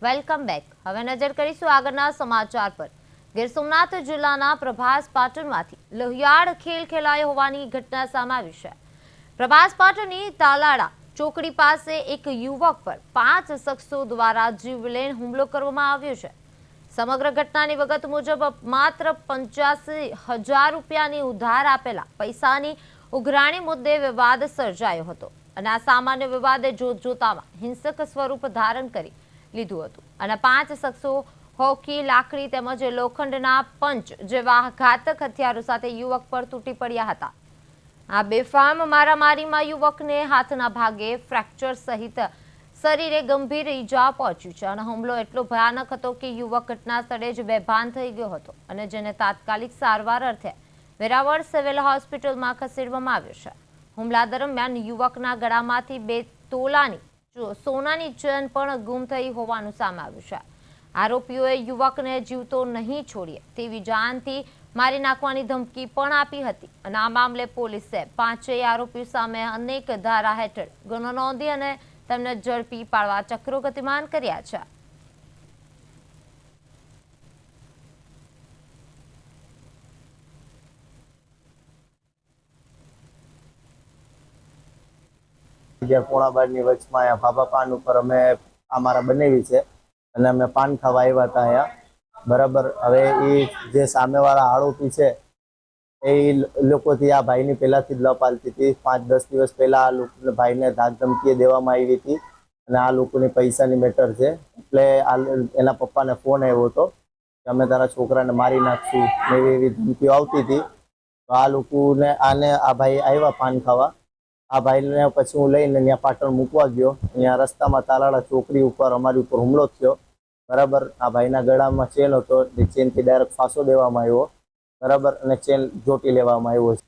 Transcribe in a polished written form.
Welcome back. હવે નજર કરીશું આગળના સમાચાર પર. ગીર સોમનાથ જિલ્લાના પ્રભાસ પાટણમાંથી લોહિયાળ ખેલ ખેલાયો હોવાની ઘટના સામે આવી છે. પ્રભાસ પાટણની તાલાડા ચોકડી પાસે એક યુવક પર 5 શખ્સો દ્વારા જીવલેણ હુમલો કરવામાં આવ્યો છે. સમગ્ર ઘટનાની વિગત મુજબ માત્ર 85,000 રૂપિયાની ઉધાર આપેલા પૈસાની ઉઘરાણી મુદ્દે વિવાદ સર્જાયો હતો અને આ સામાન્ય વિવાદે જોતજોતામાં હિંસક સ્વરૂપ ધારણ કરી લીધું હતું અને 5 શખ્સો હોકી, લાકડી તેમજ લોખંડના પંચ જેવા ઘાતક હથિયારો સાથે યુવક પર તૂટી પડ્યા હતા. આ બેફામ મારામારીમાં યુવકને હાથના ભાગે ફ્રેક્ચર સહિત શરીરે ગંભીર ઈજા પહોંચી છે અને હુમલો એટલો ભયાનક હતો કે યુવક ઘટના સ્થળે જ બેભાન થઈ ગયો હતો અને જેને તાત્કાલિક સારવાર અર્થે વેરાવળ સિવિલ હોસ્પિટલમાં ખસેડવામાં આવ્યો છે. હુમલા દરમિયાન યુવકના ગળામાંથી 2 તોલાની સોનાની ચેન પણ ગુમ થઈ હોવાનું સામે આવ્યું છે. આરોપીઓએ યુવકને જીવતો નહીં છોડીએ તેવી જાનથી મારી નાખવાની ધમકી પણ આપી હતી અને આ મામલે પોલીસે 5 આરોપીઓ સામે અનેક ધારા હેઠળ ગુનો નોંધી અને તેમને ઝડપી પાડવા ચક્રો ગતિમાન કર્યા છે. પોણા 12ની વચમાં અહીંયા ભાભા પાન ઉપર અમે અમારા બનાવી છે અને અમે પાન ખાવા આવ્યા હતા અહીંયા. બરાબર. હવે એ જે સામેવાળા આરોપી છે એ લોકોથી આ ભાઈની પહેલાથી જ લપ હાલતી હતી. 5-10 દિવસ પહેલા આ લોકોને ભાઈને ધાક ધમકી દેવામાં આવી હતી અને આ લોકોની પૈસાની મેટર છે. એટલે એના પપ્પાને ફોન આવ્યો હતો કે અમે તારા છોકરાને મારી નાખશું એવી એવી ધમકીઓ આવતી હતી. તો આ લોકોને આ ભાઈ આવ્યા પાન ખાવા. આ ભાઈને પછી હું લઈને ત્યાં પાટણ મૂકવા ગયો. અહીંયા રસ્તામાં તાલાળા ચોકડી ઉપર અમારી ઉપર હુમલો થયો. બરાબર. આ ભાઈના ગળામાં ચેન હતો, ચેનથી ડાયરેક્ટ ફાંસો દેવામાં આવ્યો. બરાબર. અને ચેન જોટી લેવામાં આવ્યો છે.